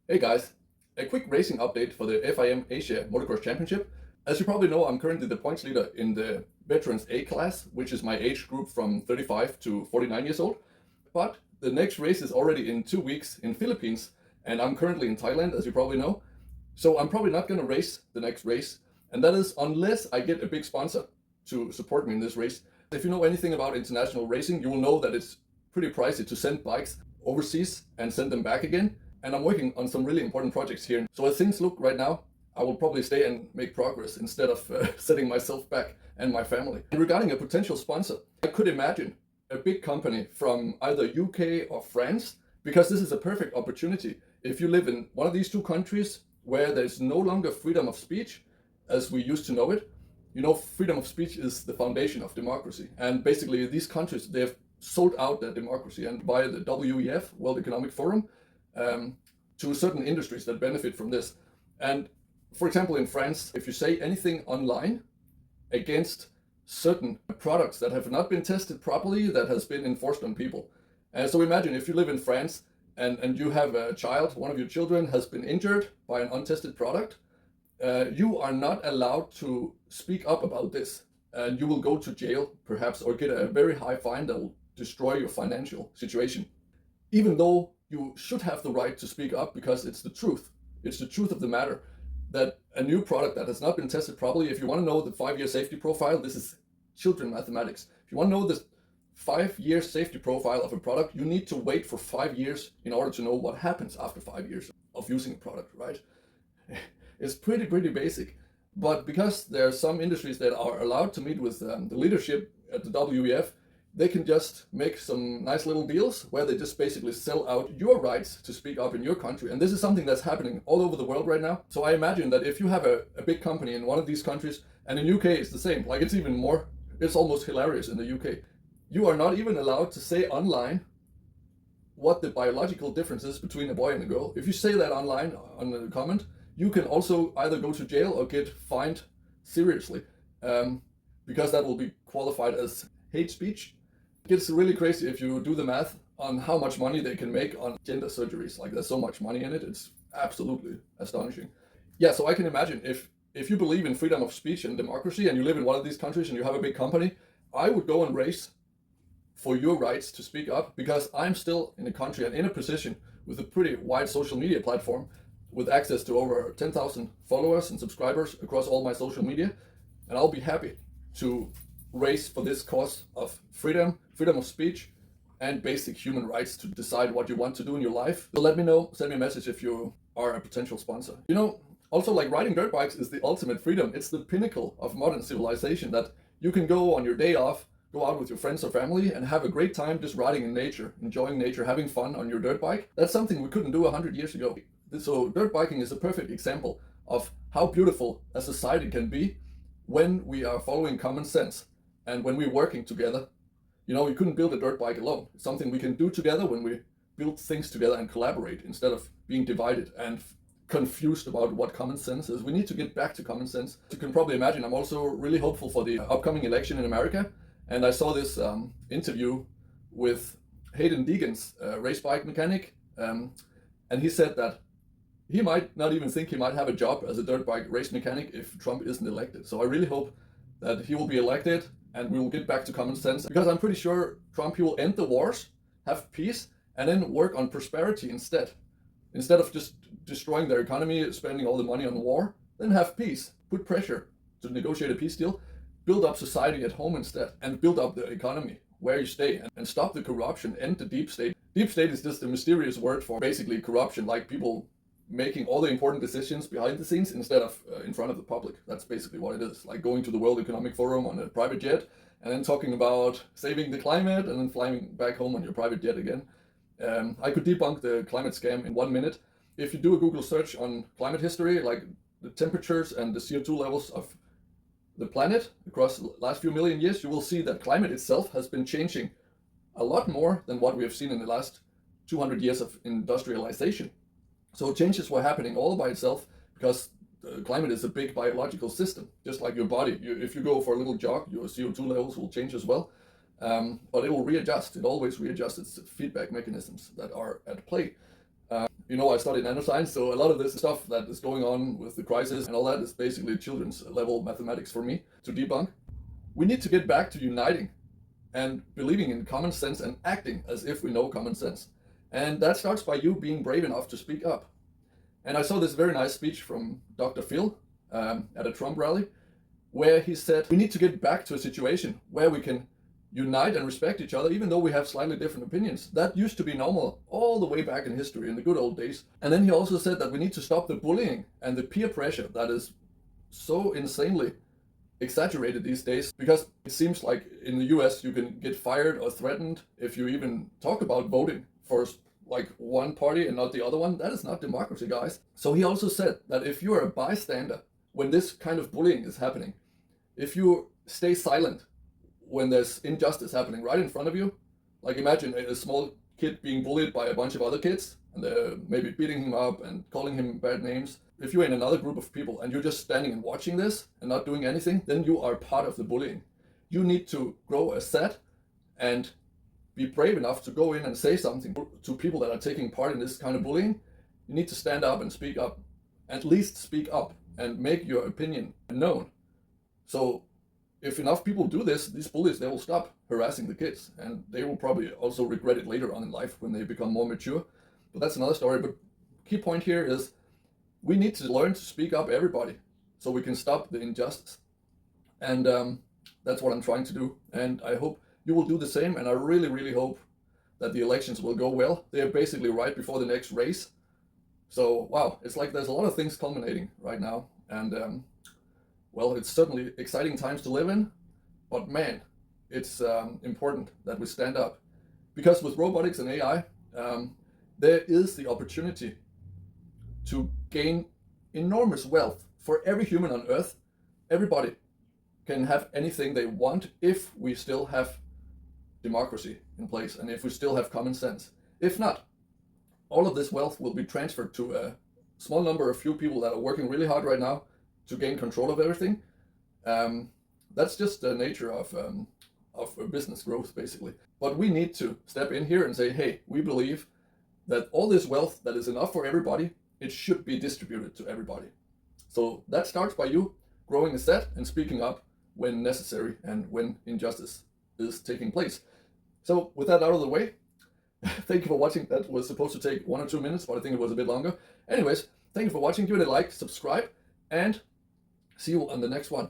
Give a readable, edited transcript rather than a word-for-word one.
Hey guys, a quick racing update for the FiM Asia Motocross Championship. As you probably know, I'm currently the points leader in the Veterans A class, which is my age group from 35 to 49 years old. But the next race is already in 2 weeks in Philippines, and I'm currently in Thailand, as you probably know. So I'm probably not going to race the next race, and that is unless I get a big sponsor to support me in this race. If you know anything about international racing, you will know that it's pretty pricey to send bikes overseas and send them back again. And I'm working on some really important projects here. So as things look right now, I will probably stay and make progress instead of setting myself back and my family. And regarding a potential sponsor, I could imagine a big company from either UK or France, because this is a perfect opportunity. If you live in one of these two countries where there's no longer freedom of speech as we used to know it, you know, freedom of speech is the foundation of democracy. And basically these countries, they have sold out their democracy, and via the WEF, World Economic Forum, to certain industries that benefit from this. And for example, in France, if you say anything online against certain products that have not been tested properly, that has been enforced on people. And so imagine if you live in France and you have a child, one of your children has been injured by an untested product, you are not allowed to speak up about this. And you will go to jail, perhaps, or get a very high fine that will destroy your financial situation. Even though you should have the right to speak up, because it's the truth. It's the truth of the matter that a new product that has not been tested properly, if you want to know the 5-year safety profile, this is children mathematics. If you want to know the 5-year safety profile of a product, you need to wait for 5 years in order to know what happens after 5 years of using a product, right? It's pretty basic. But because there are some industries that are allowed to meet with the leadership at the WEF, they can just make some nice little deals where they just basically sell out your rights to speak up in your country. And this is something that's happening all over the world right now. So I imagine that if you have a big company in one of these countries, and in UK it's the same, like it's even more, it's almost hilarious in the UK. You are not even allowed to say online what the biological difference is between a boy and a girl. If you say that online on a comment, you can also either go to jail or get fined seriously, because that will be qualified as hate speech. It gets really crazy if you do the math on how much money they can make on gender surgeries. Like there's so much money in it, it's absolutely astonishing. Yeah, so I can imagine if you believe in freedom of speech and democracy and you live in one of these countries and you have a big company, I would go and race for your rights to speak up, because I'm still in a country and in a position with a pretty wide social media platform with access to over 10,000 followers and subscribers across all my social media, and I'll be happy to race for this cause of freedom of speech, and basic human rights to decide what you want to do in your life. So let me know, send me a message if you are a potential sponsor. You know, also, like, riding dirt bikes is the ultimate freedom. It's the pinnacle of modern civilization, that you can go on your day off, go out with your friends or family and have a great time just riding in nature, enjoying nature, having fun on your dirt bike. That's something we couldn't do 100 years ago. So dirt biking is a perfect example of how beautiful a society can be when we are following common sense and when we're working together. You know, you couldn't build a dirt bike alone. It's something we can do together when we build things together and collaborate instead of being divided and confused about what common sense is. We need to get back to common sense. You can probably imagine I'm also really hopeful for the upcoming election in America. And I saw this interview with Hayden Deegan's race bike mechanic. And he said that he might not even think he might have a job as a dirt bike race mechanic if Trump isn't elected. So I really hope that he will be elected and we will get back to common sense, because I'm pretty sure Trump, he will end the wars, have peace, and then work on prosperity instead. Instead of just destroying their economy, spending all the money on war, then have peace, put pressure to negotiate a peace deal, build up society at home instead, and build up the economy where you stay, and stop the corruption, end the deep state. Deep state is just a mysterious word for basically corruption, like people making all the important decisions behind the scenes instead of in front of the public. That's basically what it is, like going to the World Economic Forum on a private jet and then talking about saving the climate and then flying back home on your private jet again. I could debunk the climate scam in 1 minute. If you do a Google search on climate history, like the temperatures and the CO2 levels of the planet across the last few million years, you will see that climate itself has been changing a lot more than what we have seen in the last 200 years of industrialization. So changes were happening all by itself, because the climate is a big biological system, just like your body. If you go for a little jog, your CO2 levels will change as well. But it will readjust. It always readjusts. It's feedback mechanisms that are at play. I studied nanoscience, so a lot of this stuff that is going on with the crisis and all that is basically children's level mathematics for me to debunk. We need to get back to uniting and believing in common sense and acting as if we know common sense. And that starts by you being brave enough to speak up. And I saw this very nice speech from Dr. Phil at a Trump rally, where he said we need to get back to a situation where we can unite and respect each other, even though we have slightly different opinions. That used to be normal all the way back in history, in the good old days. And then he also said that we need to stop the bullying and the peer pressure that is so insanely exaggerated these days, because it seems like in the US you can get fired or threatened if you even talk about voting for like one party and not the other one. That is not democracy, guys. So he also said that if you are a bystander when this kind of bullying is happening, if you stay silent when there's injustice happening right in front of you, like imagine a small kid being bullied by a bunch of other kids and they're maybe beating him up and calling him bad names. If you're in another group of people and you're just standing and watching this and not doing anything, then you are part of the bullying. You need to grow a set and be brave enough to go in and say something to people that are taking part in this kind of bullying. You need to stand up and speak up, at least speak up and make your opinion known. So if enough people do this, these bullies, they will stop harassing the kids, and they will probably also regret it later on in life when they become more mature. But that's another story. But key point here is we need to learn to speak up, everybody, so we can stop the injustice. And that's what I'm trying to do. And I hope you will do the same. And I really, really hope that the elections will go well. They are basically right before the next race. So, wow, it's like there's a lot of things culminating right now. And well, it's certainly exciting times to live in, but man, it's important that we stand up. Because with robotics and AI, there is the opportunity to gain enormous wealth for every human on Earth. Everybody can have anything they want if we still have democracy in place and if we still have common sense. If not, all of this wealth will be transferred to a small number of few people that are working really hard right now to gain control of everything. That's just the nature of business growth, basically. But we need to step in here and say, hey, we believe that all this wealth that is enough for everybody, it should be distributed to everybody. So that starts by you growing a set and speaking up when necessary and when injustice is taking place. So with that out of the way, thank you for watching. That was supposed to take 1 or 2 minutes, but I think it was a bit longer. Anyways, thank you for watching. Give it a like, subscribe, and see you on the next one.